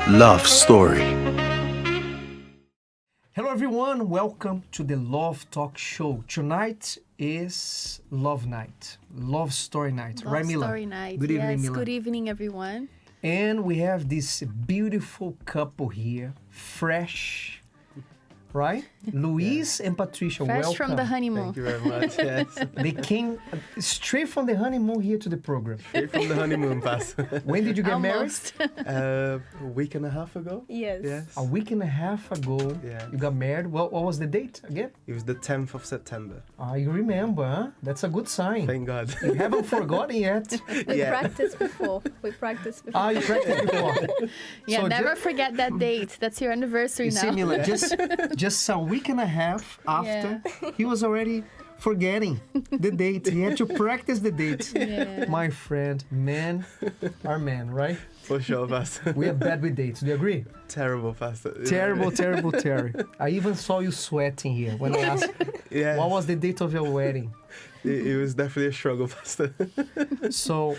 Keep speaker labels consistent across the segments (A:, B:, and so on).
A: love story.
B: Hello everyone, welcome to the Love Talk Show. Tonight is Love Night, Love Story Night, right Mila?
C: Love Story Night.
B: Good evening, Mila.
C: Good evening, everyone.
B: And we have this beautiful couple here, fresh, right? Luis and Patricia,
C: Fresh
B: welcome.
C: from the honeymoon.
D: Thank you very much. Yes.
B: They came straight from the honeymoon here to the program.
D: Straight from the honeymoon, Pastor.
B: When did you get
C: Almost.
D: A week and a half ago.
C: Yes.
D: Yes.
B: A week and a half ago,
D: Yeah.
B: you got married. What was the date again?
D: It was the 10th of September.
B: You remember, huh? That's a good sign.
D: Thank God.
B: You haven't forgotten yet.
C: We
D: Yeah.
C: practiced before. You practiced before.
B: You practiced before.
C: Yeah,
B: So
C: never forget that date. That's your anniversary
B: You
C: now.
B: see, Mila, just a week and a half after, he was already forgetting the date. He had to practice the date.
C: Yeah.
B: My friend, men are men, right?
D: For sure, Pastor.
B: We are bad with dates. Do you agree?
D: Terrible, Pastor.
B: Terrible, terrible, terrible. I even saw you sweating here when I asked,
D: Yes.
B: what was the date of your wedding?
D: It was definitely a struggle, Pastor.
B: So,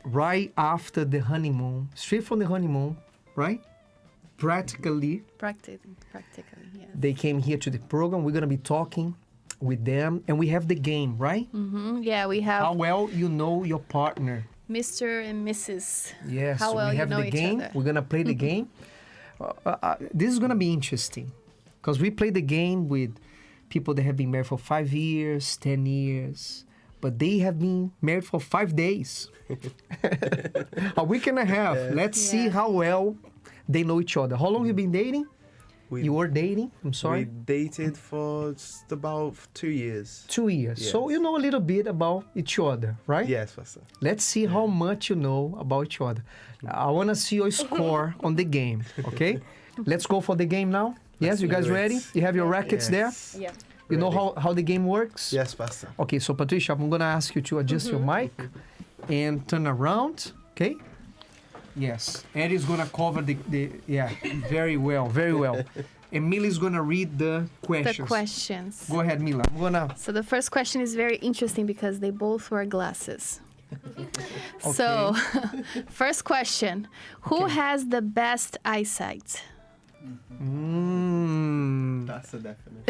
B: right after the honeymoon, straight from the honeymoon, right? Practically,
C: Practically, yeah.
B: they came here to the program. We're going to be talking with them. And we have the game, right?
C: Yeah, we have
B: How well you know your partner.
C: Mr. and Mrs.
B: Yes,
C: How well
B: we
C: you
B: have
C: know
B: the
C: each
B: game.
C: other.
B: We're going to play the game. This is going to be interesting because we play the game with people that have been married for 5 years, 10 years, but they have been married for 5 days. A week and a half.
D: Yeah.
B: Let's see
C: Yeah.
B: how well they know each other. How long you been dating?
D: We,
B: You were dating? I'm
D: we
B: sorry.
D: dated for just about 2 years.
B: 2 years. So
D: Yes.
B: you know a little bit about each other, right?
D: Yes, Pastor.
B: Let's see how much you know about each other. I want to see your score on the game, okay? Let's go for the game now. Yes, you guys
D: do it.
B: ready? You have your rackets there?
D: Yes.
C: Yeah.
B: You know
D: Ready.
B: how the game works?
D: Yes, Pastor.
B: Okay, so Patricia, I'm going to ask you to adjust your mic and turn around, okay? Yes. Eddie's going to cover yeah, very well, very well. And Mila's going to read the questions.
C: The questions.
B: Go ahead, Mila. I'm going to...
C: So the first question is very interesting because they both wear glasses. So, first question. Who
B: Okay.
C: has the best eyesight?
D: That's a definite.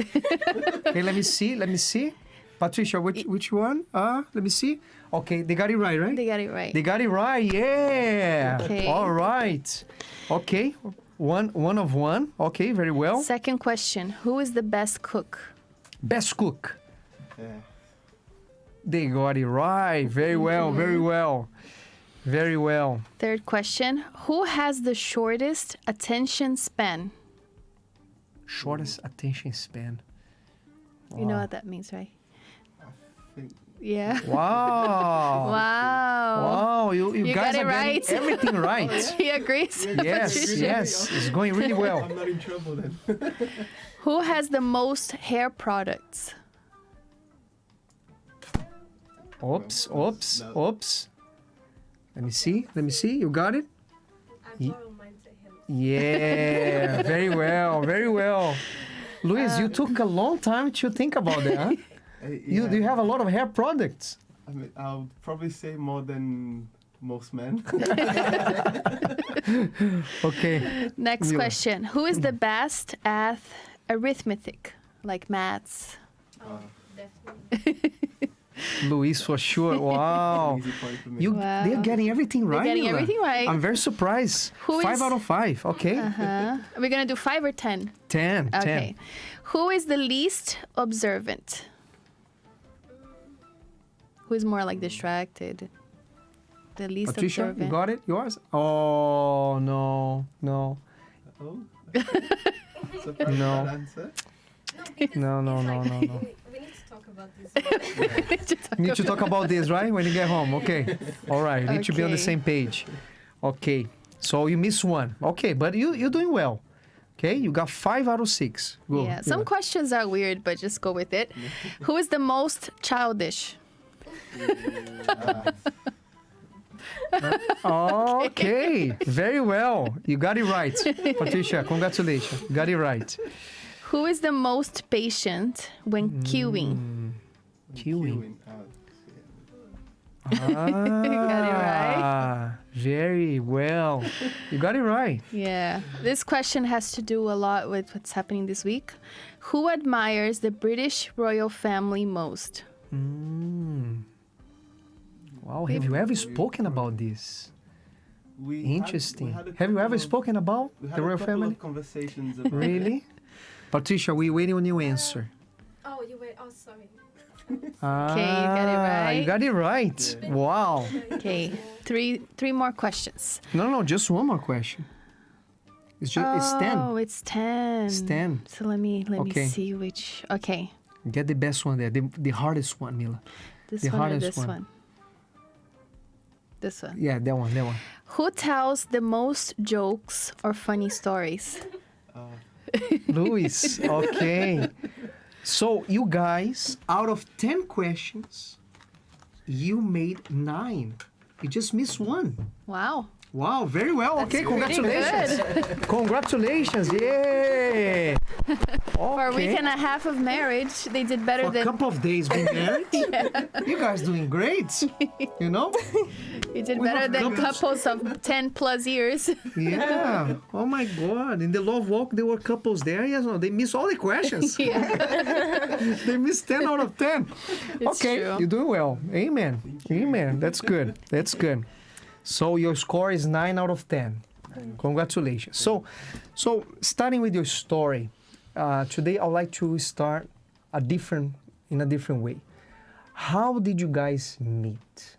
B: Okay, let me see. Patricia, which one? Let me see. Okay, they got it right, right?
C: They got it right.
B: They got it right, yeah.
C: Okay.
B: All right. Okay, one of one. Okay, very well.
C: Second question. Who is the best cook?
B: Best cook.
D: Yeah.
B: They got it right. Very well, very well. Very well.
C: Third question. Who has the shortest attention span?
B: Shortest attention span.
C: You know what that means, right?
D: think-
C: Yeah.
B: Wow.
C: Wow.
B: Wow, you
C: You
B: guys
C: got it
B: are getting
C: right.
B: everything right.
C: He agrees.
B: Yes,
C: Patricia.
B: yes. It's going really well.
D: I'm not in trouble then.
C: Who has the most hair products?
B: Oops, oops,
D: No.
B: oops. Let me see. You got it?
E: I borrow mine to him.
B: Yeah, very well, very well. Luis, you took a long time to think about that, huh? You have a lot of hair products.
D: I mean, I'll probably say more than most men.
B: Okay.
C: Next
B: Mila.
C: question. Who is the best at arithmetic? Like maths?
E: Definitely.
B: Luis for sure. Wow.
D: Easy point for me.
B: You,
C: Wow.
B: They're getting everything right.
C: getting
B: Mila.
C: everything right.
B: I'm very surprised.
C: Who
B: 5
C: is-
B: out of 5. Okay.
C: Uh-huh. Are we going to do 5 or 10?
B: 10.
C: Okay. Who is the least observant? Who is more like distracted? The least
B: Patricia, you
C: observant.
B: got it? Yours? Oh, no.
D: Oh. Surprise
B: No.
D: that answer.
B: No, no,
E: It's
B: no,
E: like,
B: no, no.
E: We need to talk about this.
B: We need to talk about this, right? When you get home. Okay. All right. We need to be on the
C: Okay.
B: same page. Okay. So you missed one. Okay, but you're doing well. Okay, you got 5 out of 6. Good.
C: Yeah, some questions are weird, but just go with it. Who is the most childish?
B: Okay, very well. You got it right. Patricia, congratulations. You got it right.
C: Who is the most patient when queuing?
B: Queuing.
C: got it right.
B: Very well. You got it right.
C: Yeah. This question has to do a lot with what's happening this week. Who admires the British royal family most?
B: Wow, have you ever spoken about this? Interesting.
D: We had a
B: Have you
D: couple
B: ever
D: of-
B: spoken about
D: We had
B: the
D: a
B: royal
D: couple
B: family?
D: of conversations about
B: Really? Patricia, we're waiting on your answer.
E: Oh, you wait. Oh, sorry.
C: Okay, you got it right.
B: You got it right.
D: Yeah.
B: Wow.
C: Okay. Three more questions.
B: No, just one more question. It's 10.
C: Oh, it's 10.
B: It's 10.
C: So let me
B: Okay.
C: see which. Okay.
B: Get the best one there, the hardest one, Mila.
C: This
B: The
C: one or
B: hardest
C: this
B: one.
C: one? This one.
B: Yeah, that one.
C: Who tells the most jokes or funny stories?
B: Luis, okay. So you guys, out of 10 questions, you made 9. You just missed one.
C: Wow.
B: Wow, very well. Okay,
C: pretty
B: congratulations. Congratulations. Yay.
C: For a week and a half of marriage, they did better
B: For a
C: than
B: couple of days being married. You guys doing great. You know?
C: you did
B: we
C: better
B: have
C: than
B: couples-
C: couples of 10 plus years.
B: Yeah. Oh my God. In the Love Walk, there were couples there. Yes, no, they missed all the questions. They missed 10 out of 10.
C: It's
B: Okay,
C: true.
B: you're doing well. Amen. Amen. That's good. That's good. So your score is 9 out of 10. Congratulations. So starting with your story, today I'd like to start in a different way. How did you guys meet?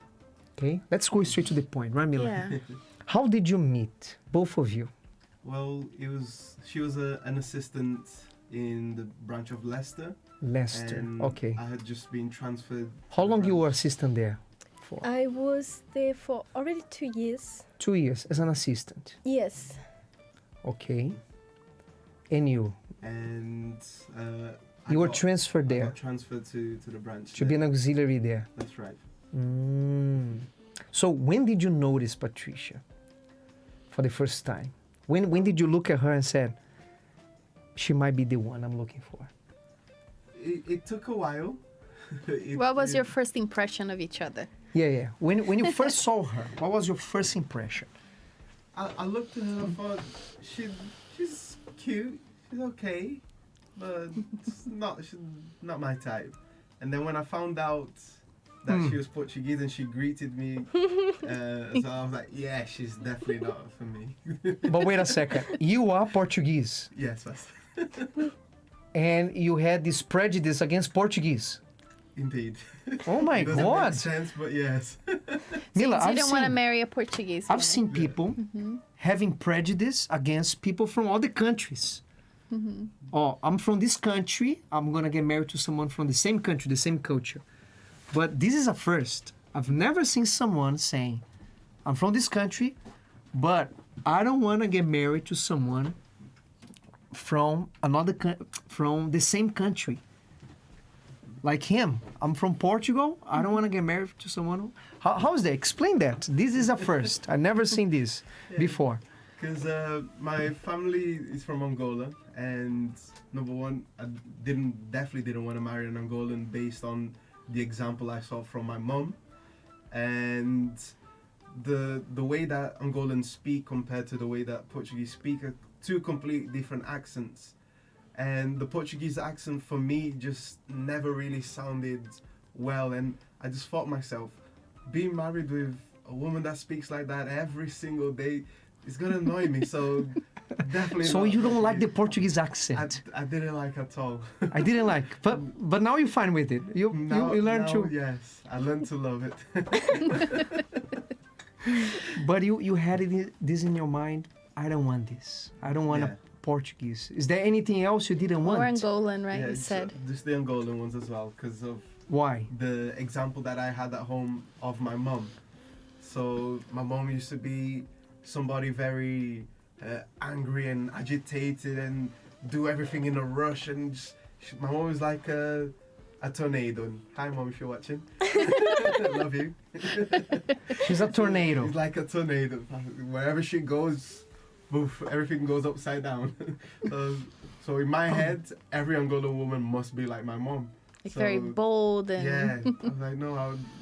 B: Okay, let's go straight to the point, right, Mila?
C: Yeah.
B: How did you meet, both of you?
D: Well, she was an assistant in the branch of Leicester.
B: Leicester.
D: And
B: Okay.
D: I had just been transferred.
B: How
D: to the
B: long you were
D: branch.
B: assistant there for?
A: I was there for already 2 years.
B: 2 years as an assistant.
A: Yes.
B: Okay. And you
D: And
B: You were transferred
D: I
B: there
D: got transferred to the branch.
B: to be an auxiliary there.
D: That's right.
B: So when did you notice Patricia for the first time? When did you look at her and said, she might be the one I'm looking for?
D: It took a while.
C: What was your first impression of each other?
B: Yeah. When you first saw her, what was your first impression?
D: I looked at her and thought, she's cute, she's okay, but she's not my type. And then when I found out that she was Portuguese and she greeted me, so I was like, yeah, she's definitely not for me.
B: But wait a second. You are Portuguese
D: Yes, that's
B: and you had this prejudice against Portuguese.
D: indeed.
B: Oh my
D: It doesn't
B: God.
D: make sense, but yes.
B: Mila,
C: You didn't want to marry a Portuguese
B: I've
C: woman.
B: seen people having prejudice against people from other countries. Oh, I'm from this country. I'm going to get married to someone from the same country, the same culture. But this is a first. I've never seen someone saying, I'm from this country, but I don't want to get married to someone from from the same country. Like him. I'm from Portugal. I don't want to get married to someone. How is that? Explain that. This is a first. I've never seen this before.
D: Because my family is from Angola, and number one, I definitely didn't want to marry an Angolan based on the example I saw from my mom, and the way that Angolans speak compared to the way that Portuguese speak are two completely different accents. And the Portuguese accent for me just never really sounded well, and I just thought myself, being married with a woman that speaks like that every single day is gonna annoy me. So definitely.
B: So
D: not
B: you don't like the
D: Portuguese.
B: Portuguese accent?
D: I didn't like at all.
B: I didn't like, but now you're fine with it. You learn to.
D: Yes, I learned to love it.
B: But you had this in your mind. I don't want this. I don't want
D: Yeah.
B: a Portuguese. Is there anything else you didn't want?
C: Or Angolan, right?
D: Yeah,
C: You
D: it's,
C: said.
D: just the Angolan ones as well, because of
B: Why?
D: the example that I had at home of my mom. So my mom used to be somebody very angry and agitated and do everything in a rush, and my mom was like a tornado. Hi mom, if you're watching. Love you.
B: She's a tornado.
D: It's like a tornado. Wherever she goes, poof, everything goes upside down. So in my head, every Angolan woman must be like my mom.
C: Like
D: So,
C: very bold and
D: Yeah, I was like, no,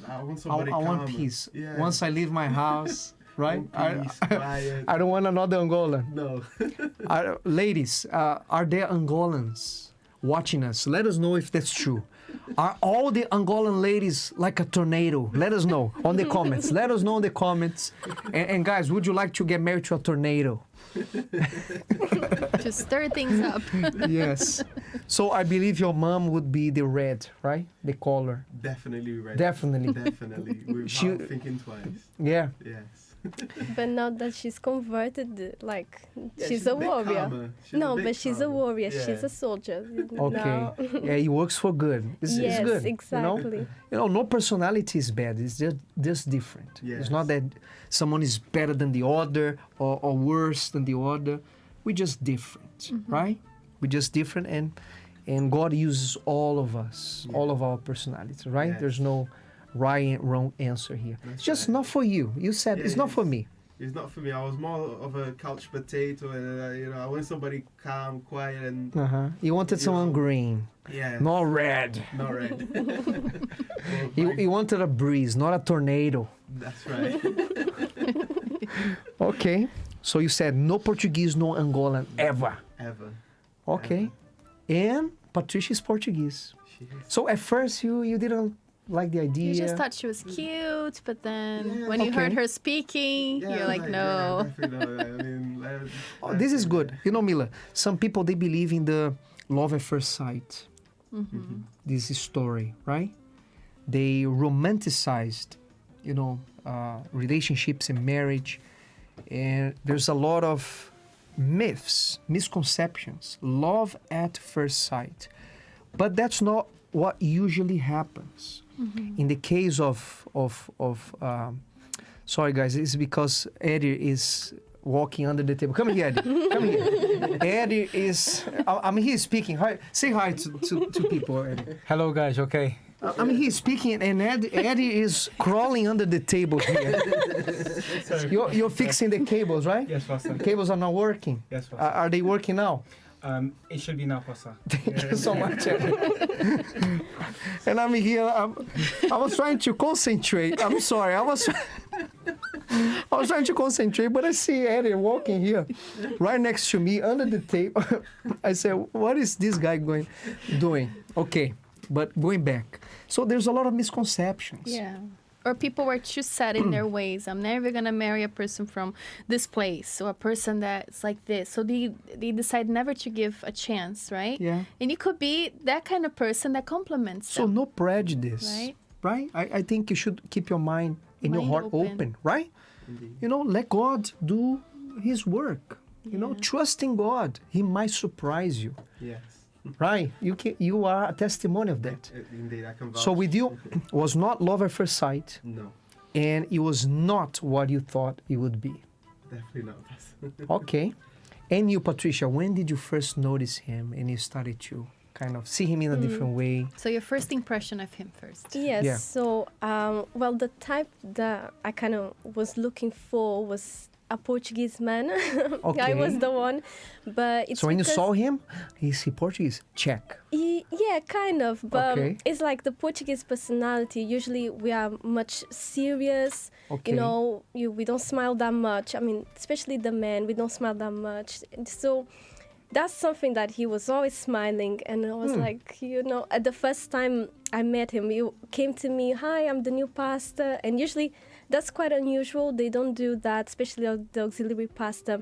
D: I want somebody
B: I want
D: calmer.
B: peace.
D: Yeah.
B: Once I leave my house, right?
D: Want peace, quiet.
B: I don't want another Angolan.
D: No.
B: Ladies, are there Angolans watching us? Let us know if that's true. Are all the Angolan ladies like a tornado? Let us know on the comments. Let us know in the comments. And guys, would you like to get married to a tornado?
C: to stir things up.
B: Yes. So I believe your mom would be the red, right? The color.
D: Definitely ready.
B: Definitely.
D: Definitely. Without
B: She-
D: thinking twice.
B: Yeah.
D: Yes.
A: But now that she's converted, like
D: Yeah,
A: she's a
D: bit
A: warrior.
D: calmer. She's a
A: No,
D: bit
A: but she's a
D: calmer.
A: warrior.
D: Yeah.
A: She's a soldier.
B: Okay.
A: Now-
B: Yeah, it works for good. It's
A: yes,
B: good.
A: exactly.
B: You know, no personality is bad. It's just different. It's not
D: Yes.
B: that someone is better than the other or worse than the other. We're just different, right? We're just different, and God uses all of us,
D: Yeah.
B: all of our personalities, right?
D: Yes.
B: There's no right and wrong answer here.
D: That's
B: It's just
D: right.
B: not for you. You said
D: Yeah,
B: it's not for me.
D: It's not for me. I was more of a couch potato, and I want somebody calm, quiet, and
B: You wanted
D: You
B: someone
D: know.
B: green,
D: yeah,
B: not red.
D: not red.
B: You wanted a breeze, not a tornado.
D: That's right.
B: Okay. So you said no Portuguese, no Angolan ever.
D: Ever.
B: Okay. And Patricia is Portuguese.
D: She is.
B: So at first you didn't like the idea.
C: You just thought she was cute, but then
D: Yeah.
C: when you heard
B: Okay.
C: her speaking,
D: Yeah,
C: you're like,
D: yeah,
C: no.
D: definitely no. I mean,
B: Oh, this is good. You know, Mila, some people, they believe in the love at first sight. This story, right? They romanticized, relationships and marriage. And there's a lot of myths, misconceptions, love at first sight. But that's not what usually happens. In the case of sorry guys, it's because Eddie is walking under the table. Come here, Eddie. Come here. Eddie is, I'm here speaking. Hi, say hi to people, Eddie.
F: Hello, guys. Okay.
B: I'm here speaking, and Eddie is crawling under the table here. You're fixing the cables, right?
F: Yes, Pastor.
B: The cables are not working.
F: Yes, Pastor.
B: Are they working now?
F: It should be now, Pastor.
B: Thank you so much, Eddie. And I'm here. I was trying to concentrate. I'm sorry. I was trying to concentrate, but I see Eddie walking here, right next to me, under the table. I said, "What is this guy doing?" Okay, but going back. So there's a lot of misconceptions.
C: Yeah. Or people were too set in their ways. I'm never going to marry a person from this place or a person that's like this. So they decide never to give a chance, right?
B: Yeah.
C: And you could be that kind of person that compliments
B: So
C: them.
B: no prejudice,
C: Right.
B: right? I think you should keep your mind and your
C: Mind
B: heart
C: open.
B: open, right?
D: Indeed.
B: Let God do His work. Trust in God. He might surprise you,
D: Yes.
B: right? You are a testimony of that.
D: Indeed, I can vouch.
B: So with you, was not love at first sight,
D: No,
B: and it was not what you thought it would be.
D: definitely not.
B: Okay. And you, Patricia, when did you first notice him and you started to kind of see him in a different way?
C: So your first impression of him first.
A: Yes.
B: Yeah.
A: So, the type that I kind of was looking for was a Portuguese man.
B: Okay.
A: I was the one, but it's
B: So when you
A: because
B: saw him, is he Portuguese? Check.
A: Yeah, kind of. But
B: Okay.
A: it's like the Portuguese personality. Usually we are much serious.
B: Okay.
A: We don't smile that much. I mean, especially the men, we don't smile that much. And so that's something that he was always smiling. And I was like, at the first time I met him, he came to me, "Hi, I'm the new pastor." And usually that's quite unusual. They don't do that, especially the auxiliary pastor.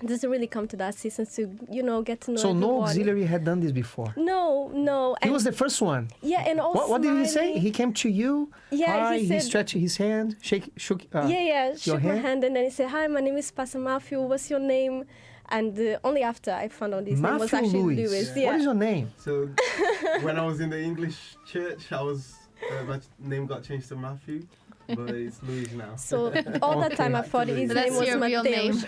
A: Doesn't really come to the assistants to, get to know
B: So no
A: everyone.
B: auxiliary had done this before.
A: No.
B: He
A: and-
B: was the first one.
A: yeah, and also
B: What did he say?
A: smiling.
B: He came to you.
A: Yeah,
B: Hi,
A: he said.
B: stretched his hand, shook.
A: Shook my
B: hand?
A: hand, and then he said, "Hi, my name is Pastor Matthew. What's your name?" And only after I found out his name was
B: Matthew
A: actually
B: Lewis.
A: Lewis.
B: What
A: Yeah.
B: is your name?
D: So when I was in the English church, my name got changed to Matthew, but it's Louis now.
A: So all that time I thought his
C: That's
A: name was
C: your real
A: Mateus.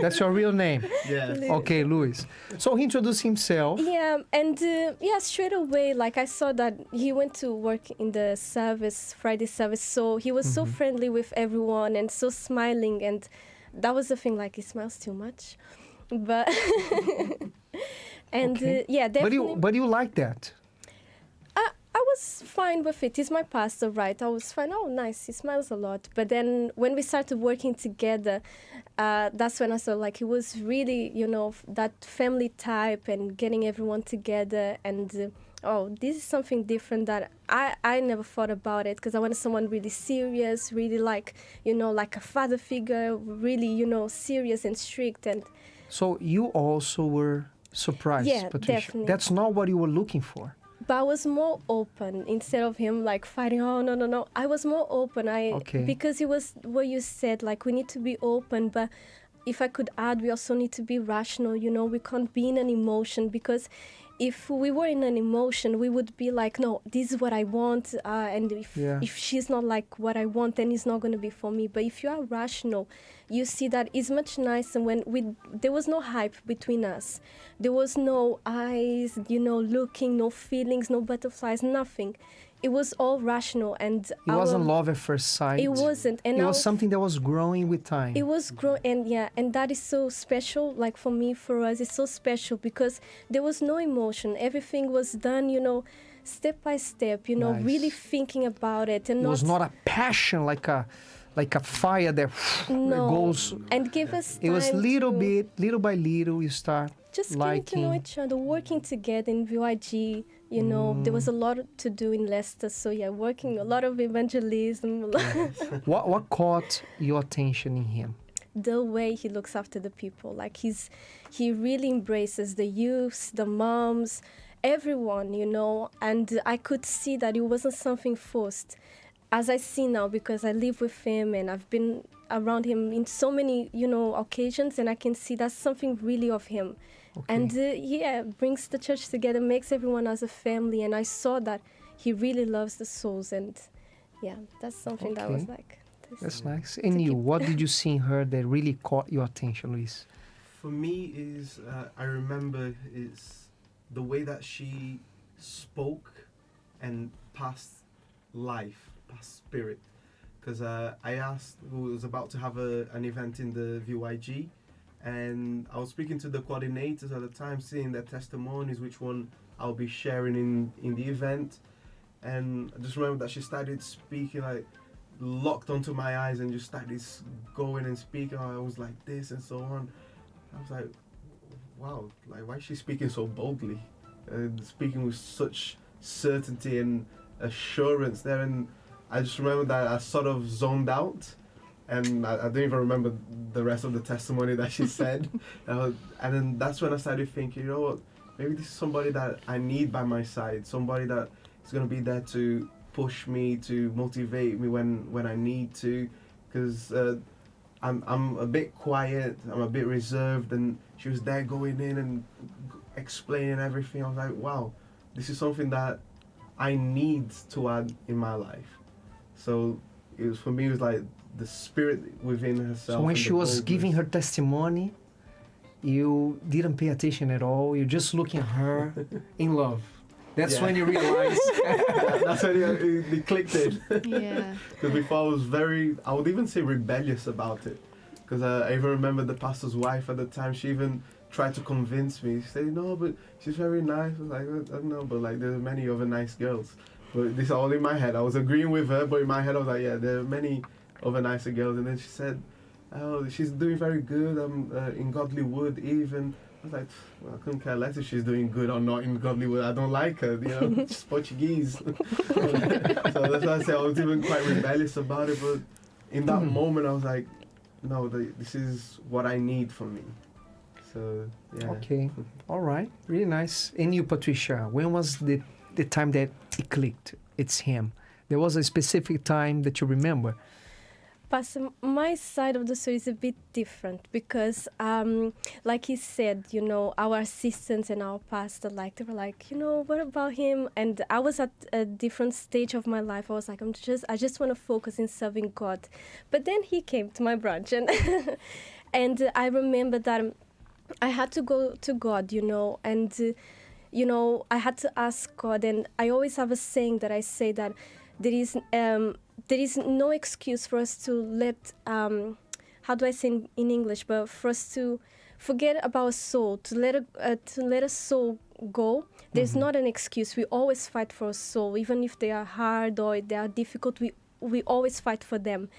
B: That's your real name.
D: Yes.
B: Okay, Luis. So he introduced himself.
A: Yeah, and straight away, like I saw that he went to work in the service, Friday service. So he was so friendly with everyone and so smiling, and that was the thing. Like he smiles too much, but and
B: Okay.
A: definitely.
B: But you like that.
A: was fine with it. He's my pastor, right? I was fine. Oh, nice. He smiles a lot. But then when we started working together, that's when I saw like he was really, that family type and getting everyone together. And this is something different that I never thought about it, because I wanted someone really serious, really like, like a father figure, really, serious and strict. And
B: So you also were surprised,
A: Yeah,
B: Patricia.
A: definitely.
B: That's not what you were looking for.
A: But I was more open instead of him like fighting. Oh, no, no, no. I was more open.
B: Okay.
A: Because it was what you said, like we need to be open. But if I could add, we also need to be rational. We can't be in an emotion, because if we were in an emotion, we would be like, no, this is what I want. And if she's not like what I want, then it's not going to be for me. But if you are rational, you see that it's much nicer when there was no hype between us. There was no eyes, looking, no feelings, no butterflies, nothing. It was all rational. And
B: It wasn't love at first sight.
A: it wasn't. And
B: It was something that was growing with time.
A: it was and that is so special. Like for me, for us, it's so special because there was no emotion. Everything was done, step by step.
B: Nice.
A: Really thinking about it, and
B: It was not a passion like a fire that
A: no,
B: goes.
A: and give us time.
B: It was little by little, you start
A: just
B: liking.
A: getting to know each other, working together in VYG. There was a lot to do in Leicester, so working a lot of evangelism.
B: What caught your attention in him?
A: The way he looks after the people, like he really embraces the youths, the moms, everyone, and I could see that it wasn't something forced, as I see now, because I live with him and I've been around him in so many occasions, and I can see that's something really of him.
B: Okay.
A: And brings the church together, makes everyone as a family, and I saw that he really loves the souls, and that's something that was
B: Okay.
A: like this.
B: That's nice. And you, what did you see in her that really caught your attention, Luis?
D: For me, is I remember is the way that she spoke and passed life, past spirit. Because I asked, who was about to have an event in the VYG, and I was speaking to the coordinators at the time, seeing their testimonies, which one I'll be sharing in the event. And I just remember that she started speaking, like, locked onto my eyes and just started going and speaking. I was like this and so on. I was like, wow, like, why is she speaking so boldly? Speaking with such certainty and assurance there. And I just remember that I sort of zoned out. And I don't even remember the rest of the testimony that she said. And then that's when I started thinking, what, maybe this is somebody that I need by my side, somebody that is going to be there to push me, to motivate me when I need to. Because I'm a bit quiet, I'm a bit reserved, and she was there going in and explaining everything. I was like, wow, this is something that I need to add in my life. So for me, it was like the spirit within herself.
B: So when
D: and
B: she
D: the
B: was
D: boldness.
B: giving her testimony, you didn't pay attention at all. You're just looking at her in love. That's
D: Yeah.
B: when you realize.
D: That's when it clicked in.
C: Yeah.
D: Because before I was I would even say rebellious about it. Because I even remember the pastor's wife at the time, she even tried to convince me. She said, no, but she's very nice. I was like, I don't know, but like there's many other nice girls. But this is all in my head. I was agreeing with her, but in my head I was like, yeah, there are many other nicer girls. And then she said, oh, she's doing very good. In Godly Wood even. I was like, well, I couldn't care less if she's doing good or not in Godly Wood. I don't like her, she's Portuguese. So that's why I say I was even quite rebellious about it. But in that moment, I was like, no, this is what I need from me. So, yeah.
B: Okay, all right, really nice. And you, Patricia, when was the time that it clicked? It's him. There was a specific time that you remember.
A: Pastor, my side of the story is a bit different because, like he said, our assistants and our pastor, like they were like, what about him? And I was at a different stage of my life. I was like, I just want to focus in serving God. But then he came to my branch, and and I remember that I had to go to God, and I had to ask God. And I always have a saying that I say that there is no excuse for us to let, how do I say in English, but for us to forget about a soul, to let a soul go, there's not an excuse. We always fight for a soul, even if they are hard or they are difficult. We always fight for them.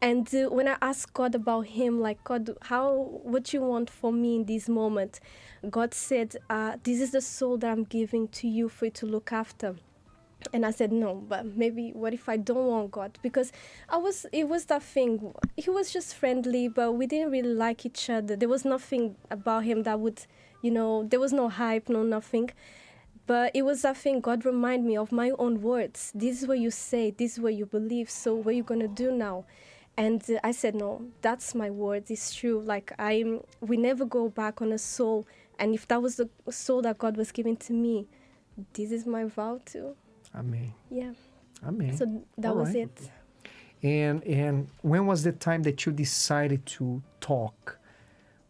A: And when I asked God about him, like, God, what you want for me in this moment? God said, this is the soul that I'm giving to you for you to look after. And I said, no, but maybe what if I don't want God? Because it was that thing. He was just friendly, but we didn't really like each other. There was nothing about him that would, there was no hype, no nothing. But it was that thing. God reminded me of my own words. This is what you say. This is what you believe. So what are you going to do now? And I said, no, that's my word. It's true. Like, we never go back on a soul. And if that was the soul that God was giving to me, this is my vow too.
B: Amen.
A: Yeah.
B: Amen.
A: So that
B: All
A: was
B: right.
A: it.
B: And when was the time that you decided to talk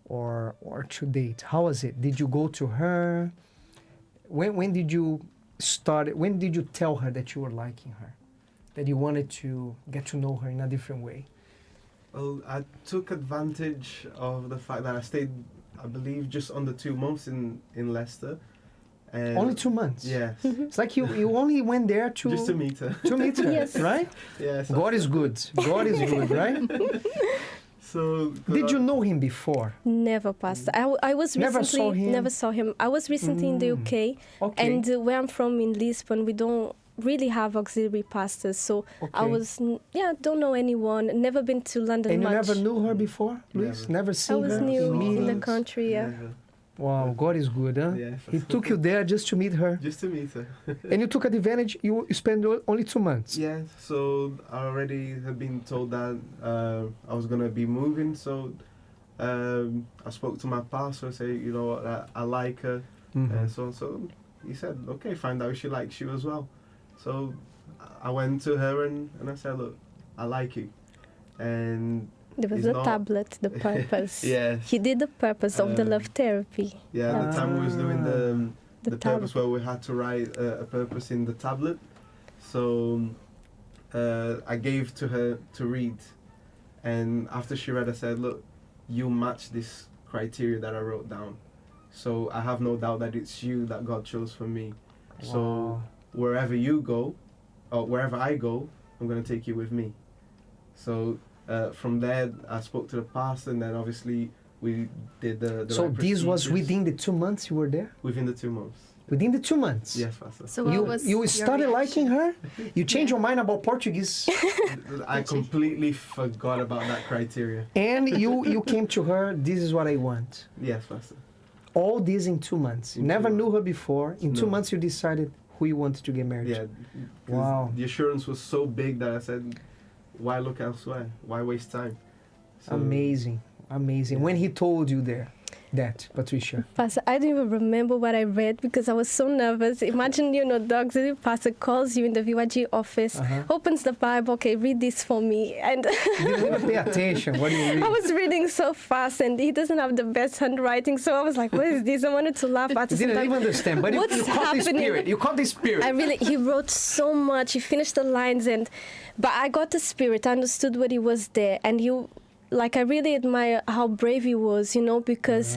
B: or to date? How was it? Did you go to her? When did you start? When did you tell her that you were liking her? That you wanted to get to know her in a different way?
D: Well, I took advantage of the fact that I stayed, I believe, just under 2 months in Leicester. And
B: Only 2 months?
D: Yes.
B: It's like you only went there to...
D: Just to meet her.
B: To meet her,
A: Yes.
B: right?
D: Yes.
B: God is good. God is good, right?
D: So...
B: Did you know him before?
A: Never, Pastor. I was
B: Never
A: recently...
B: saw him?
A: Never saw him. I was recently in the UK.
B: Okay.
A: And where I'm from in Lisbon, we don't really have auxiliary pastors. So I
B: Okay.
A: don't know anyone. Never been to London
B: And you
A: much.
B: never knew her before, Luis?
D: Never.
B: Never
A: I
B: seen
A: was
B: her
A: new
B: in
A: in the
B: meetings?
A: country, yeah.
D: Never.
B: Wow, God is good, huh?
D: Yes.
B: He took you there just to meet her.
D: Just to meet her.
B: And you took advantage. You spent only 2 months.
D: Yeah, so I already had been told that I was going to be moving, so I spoke to my pastor, say, you know what, I like her,
B: Mhm.
D: and so he said, okay, find out if she likes you as well. So I went to her and I said, look, I like you. And
A: There was
D: it's
A: the
D: not-
A: tablet, the purpose.
D: yeah,
A: He did the purpose of the love therapy.
D: yeah, the time we was doing
A: The
D: the
A: tablet.
D: purpose where we had to write a purpose in the tablet. So I gave to her to read, and after she read, I said, "Look, you match this criteria that I wrote down, so I have no doubt that it's you that God chose for me. So
B: Wow.
D: wherever you go, or wherever I go, I'm gonna take you with me." So from there, I spoke to the pastor, and then obviously we did the
B: So
D: right
B: this was
D: procedures
B: within the 2 months you were there?
D: within the 2 months.
B: Within the 2 months?
D: Yes, pastor.
C: So what was
B: You
C: your
B: started liking
C: reaction?
B: her? You changed your mind about Portuguese?
D: I completely forgot about that criteria.
B: And you came to her, this is what I want.
D: Yes, pastor.
B: All this in 2 months. You
D: In
B: never
D: 2
B: knew her before. In 2
D: No.
B: months you decided who you wanted to get married
D: Yeah.
B: to.
D: 'cause
B: Wow.
D: The assurance was so big that I said, "Why look elsewhere? Why waste time?" So,
B: Amazing. Amazing.
D: Yeah.
B: When he told you that, Patricia.
A: Pastor, I don't even remember what I read because I was so nervous. Imagine, the auxiliary pastor calls you in the VYG office,
B: Uh-huh.
A: opens the Bible, okay, read this for me. And
B: You didn't even pay attention. What do you read?
A: I was reading so fast and he doesn't have the best handwriting. So I was like, what is this? I wanted to laugh at
B: You
A: the same
B: didn't
A: time.
B: even understand, but you
A: What's
B: caught the
A: happening?
B: spirit. You caught the spirit.
A: He wrote so much. He finished the lines but I got the spirit. I understood what he was there. And I really admire how brave he was, because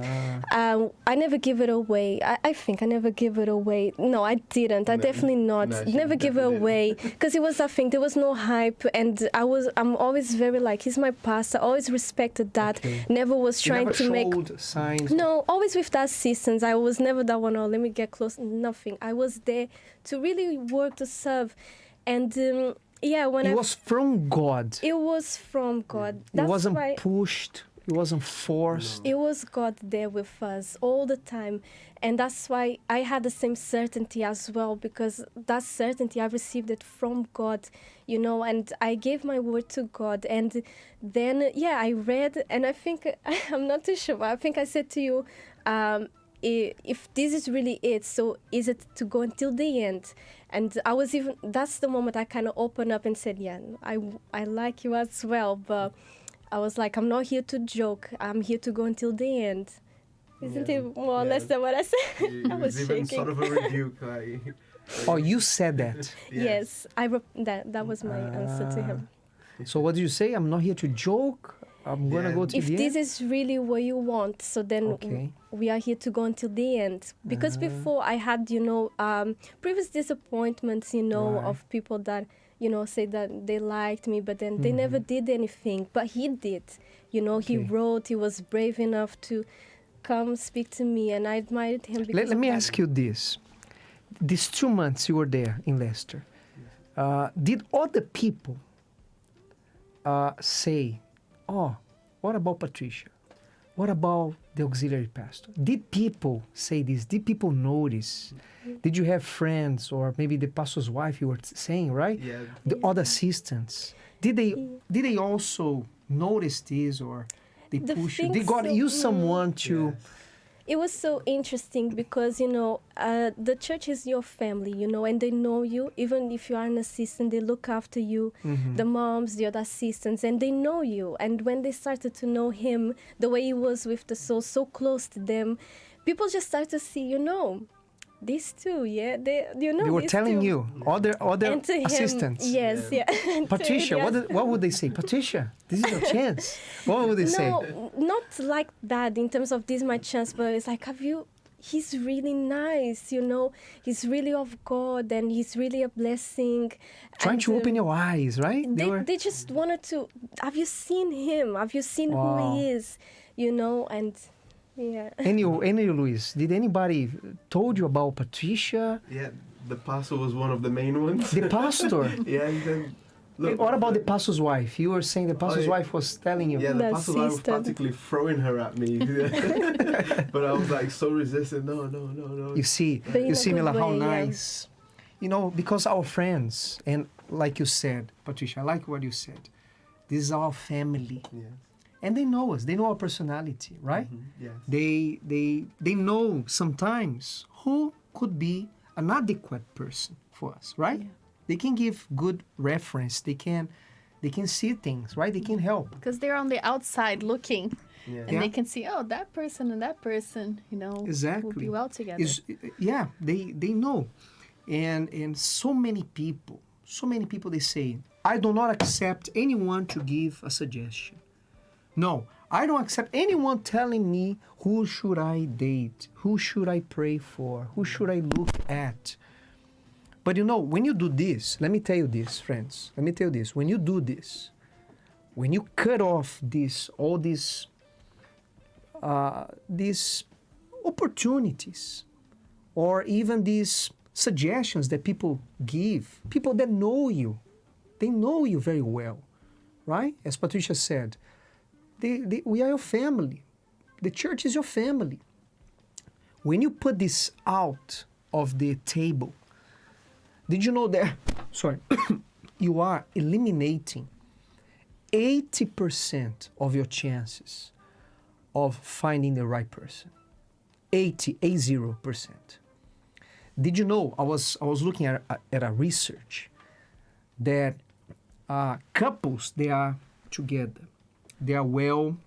A: I never give it away. I think I never give it away. No, I didn't. I
D: No,
A: definitely not.
D: no, she
A: Never give it
D: definitely
A: away. Because it was that thing. There was no hype. And I'm always very he's my pastor. Always respected that.
B: Okay.
A: Never was
B: You
A: trying
B: never
A: to make...
B: showed signs.
A: No, always with that assistance. I was never that one, let me get close. Nothing. I was there to really work, to serve. And when
B: It was from God.
A: it was from God.
B: It
A: That's
B: wasn't
A: why
B: pushed. It wasn't forced.
A: it was God there with us all the time. And that's why I had the same certainty as well, because that certainty, I received it from God, and I gave my word to God. And then, I read, and I think, I'm not too sure, but I think I said to you, if this is really it, so is it to go until the end? And that's the moment I kind of opened up and said, I like you as well, but I was like, I'm not here to joke. I'm here to go until the end. Isn't
D: Yeah.
A: it more or
D: Yeah.
A: less than what I said?
D: It
A: I
D: was
A: was
D: even
A: shaking.
D: sort of a rebuke.
B: Oh, you said that.
A: Yes, that was my answer to him.
B: So what do you say? I'm not here to joke. I'm gonna
D: Yeah.
B: go to
A: If
B: the
A: this
B: end.
A: is really what you want, so then
B: Okay.
A: we are here to go until the end. Because before I had, previous disappointments,
B: Right.
A: of people that, say that they liked me, but then they never did anything. But he did. He
B: Okay.
A: wrote, he was brave enough to come speak to me, and I admired him because
B: Let
A: of
B: me
A: that.
B: ask you this: these 2 months you were there in Leicester, did other people say, "Oh, what about Patricia? What about the auxiliary pastor?" Did people say this? Did people notice? Did you have friends, or maybe the pastor's wife? You were saying, right?
D: Yeah.
B: The other assistants. Did they also notice this, or they
A: The
B: push you?
A: thing
B: Did God
A: so-
B: use someone to?
D: Yes.
A: It was so interesting because, the church is your family, and they know you. Even if you are an assistant, they look after you, the moms, the other assistants, and they know you. And when they started to know him, the way he was with the soul, so close to them, people just started to see, these two, yeah, they
B: They were
A: these
B: telling
A: two.
B: you, other
A: And to him,
B: assistants.
A: yes, yeah. And to
B: Patricia,
A: him,
B: what would they say? Patricia, this is your chance. What would they say?
A: No, not like that in terms of this is my chance, but it's like, he's really nice, he's really of God and he's really a blessing.
B: Trying
A: And,
B: to open your eyes, right?
A: They just wanted to, have you seen him? Have you seen
B: Wow.
A: who he is? And yeah.
B: And you, Luis, did anybody told you about Patricia?
D: Yeah, the pastor was one of the main ones.
B: The pastor?
D: Yeah, he said, look,
B: What about the pastor's wife? You were saying the pastor's
D: yeah.
B: wife was telling you.
D: Yeah, the
A: The
D: pastor's wife was
A: assistant.
D: practically throwing her at me. But I was like so resistant. No.
B: You see,
A: But in
B: you
A: a
B: see,
A: good
B: Mila, how
A: way, yeah.
B: nice. Because our friends, and like you said, Patricia, I like what you said. This is our family.
D: Yes.
B: And they know us. They know our personality, right?
D: Yes.
B: They know sometimes who could be an adequate person for us, right?
C: Yeah.
B: They can give good reference. They can see things, right? They can help.
C: Because they're on the outside looking,
D: Yeah.
C: and
B: Yeah.
C: they can see, oh, that person and that person, will
B: Exactly.
C: be well together.
B: Yeah, they know. And so many people they say, I do not accept anyone to give a suggestion. No, I don't accept anyone telling me who should I date, who should I pray for, who should I look at. But when you do this, let me tell you this, friends. Let me tell you this. When you do this, when you cut off all these opportunities, or even these suggestions that people give, people that know you, they know you very well, right? As Patricia said, we are your family. The church is your family. When you put this out of the table, did you know that, you are eliminating 80% of your chances of finding the right person. 80%. Did you know, I was looking at a research that couples, they are together, they are well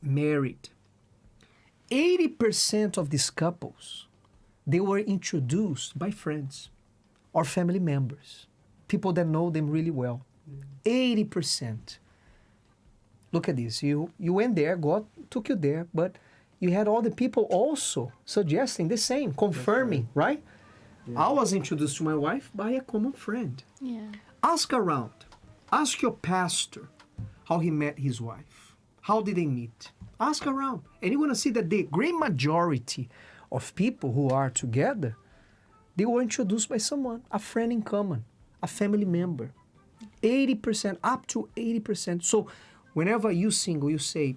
B: married. 80% of these couples, they were introduced by friends or family members, people that know them really well. 80%. Look at this. You went there, God took you there, but you had all the people also suggesting the same, confirming, right?
D: Yeah.
B: I was introduced to my wife by a common friend.
C: Yeah.
B: Ask around. Ask your pastor how he met his wife. How did they meet? Ask around. And you're going to see that the great majority of people who are together, they were introduced by someone, a friend in common, a family member. 80%, up to 80%. So whenever you single, you say,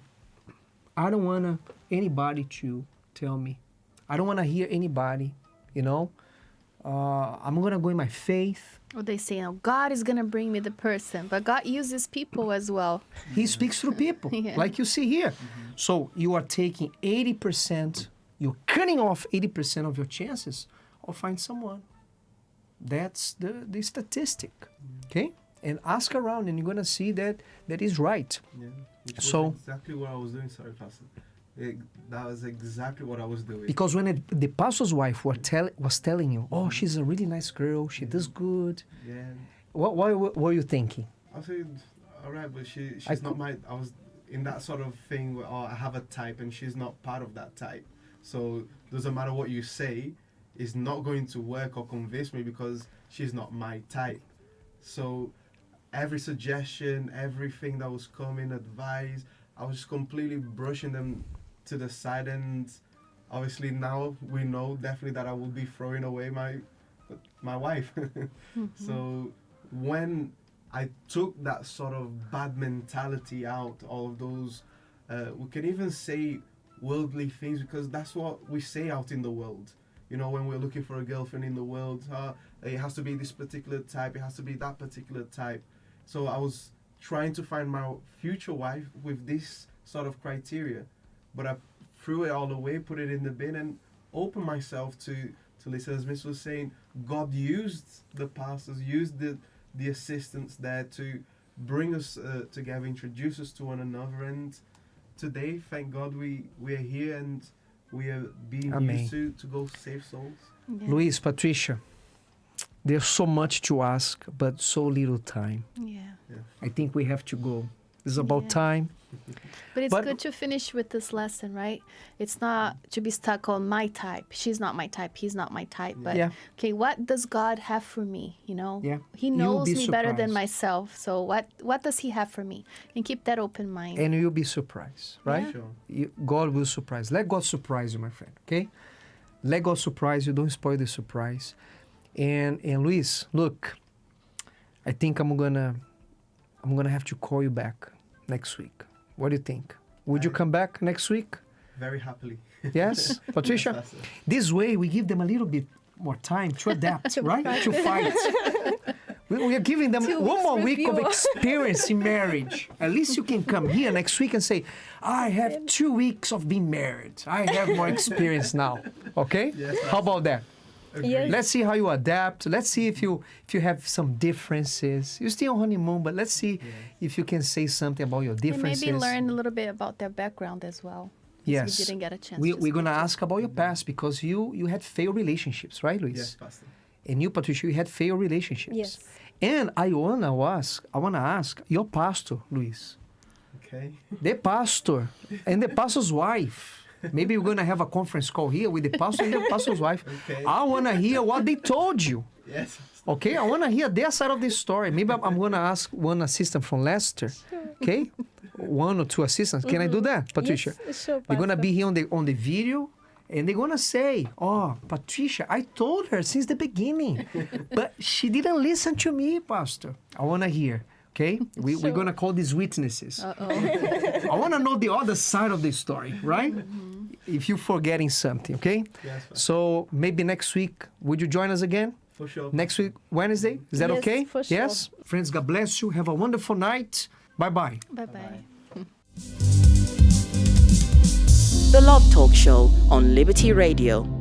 B: I don't want anybody to tell me. I don't want to hear anybody, I'm going to go in my faith.
C: Or they say, God is going to bring me the person. But God uses people as well.
B: He speaks through people,
C: Yeah.
B: like you see here. So you are taking 80%, you're cutting off 80% of your chances of finding someone. That's the statistic, okay? And ask around and you're going to see that is right.
D: Yeah. Which was
B: So-
D: exactly what I was doing. Sorry, Pastor. That was exactly what I was doing.
B: Because when the pastor's wife was telling you, oh, she's a really nice girl, she does good,
D: Yeah.
B: what were you thinking?
D: I said, all right, but she's
B: I
D: not my. I was in that sort of thing where I have a type and she's not part of that type. So doesn't matter what you say, it's not going to work or convince me because she's not my type. So every suggestion, everything that was coming, advice, I was just completely brushing them to the side. And obviously now we know definitely that I will be throwing away my wife. So when I took that sort of bad mentality out, all of those, we can even say worldly things, because that's what we say out in the world. You know, when we're looking for a girlfriend in the world, it has to be this particular type, it has to be that particular type. So I was trying to find my future wife with this sort of criteria, but I threw it all away, put it in the bin, and opened myself to listen. As Miss was saying, God used the pastors, used the assistants there to bring us together, introduce us to one another, and today, thank God, we are here and we are being
B: Amen.
D: used to go save souls.
C: Yeah.
B: Luis, Patricia, there's so much to ask, but so little time.
C: Yeah.
B: I think we have to go. It's about
C: Yeah.
B: time.
C: But it's
B: But-
C: good to finish with this lesson, right? It's not to be stuck on my type. She's not my type. He's not my type. But
B: Yeah.
C: okay, what does God have for me? You know,
B: Yeah.
C: He
B: You'll
C: knows
B: be
C: me better than
B: surprised.
C: myself. So what does He have for me? And keep that open mind.
B: And you'll be surprised, right?
C: Yeah.
D: Sure.
B: God will surprise. Let God surprise you, my friend, okay? Let God surprise you. Don't spoil the surprise. And Luis, look, I think I'm gonna have to call you back next week. What do you think? Would you
D: I-
B: come back next week?
D: Very happily.
B: Yes, Patricia?
D: That's it.
B: This way, we give them a little bit more time to adapt, right? To fight. We are giving them
A: 2
B: one more
A: weeks
B: week of
A: review.
B: experience in marriage. At least you can come here next week and say, I have 2 weeks of being married. I have more experience now. Okay?
D: Yes,
B: How about that?
D: Agreed.
A: Yes.
B: Let's see how you adapt. Let's see if you have some differences. You're still on honeymoon, but let's see if you can say something about your
C: And
B: differences.
C: maybe learn a little bit about their background as well.
B: Yes.
C: We didn't get a chance.
B: We're
C: to
B: going to
C: speak
B: ask about your past because you had failed relationships, right, Luis?
D: Yes, Pastor.
B: And you, Patricia, you had failed relationships.
A: Yes.
B: And I wanna ask your pastor, Luis,
D: Okay.
B: the pastor and the pastor's wife. Maybe we're gonna have a conference call here with the pastor and the pastor's wife.
D: Okay.
B: I wanna hear what they told you.
D: Yes.
B: Okay, I wanna hear their side of the story. Maybe I'm gonna ask one assistant from Leicester. Okay, 1 or 2 assistants. Can I do that, Patricia?
A: Yes, sure,
B: They're gonna
A: Pastor.
B: be here on the video, and they're gonna say, "Oh, Patricia, I told her since the beginning, but she didn't listen to me, Pastor." I wanna hear. Okay, we're
A: Sure.
B: gonna call these witnesses.
C: Uh-oh.
B: I wanna know the other side of the story, right? If you're forgetting something, okay?
D: Yes, Pastor.
B: So maybe next week, would you join us again?
D: For sure.
B: Next week, Wednesday? Is that
A: Yes,
B: okay?
A: for sure.
B: Yes? Friends, God bless you. Have a wonderful night. Bye-bye.
C: Bye-bye.
G: The Love Talk Show on Liberty Radio.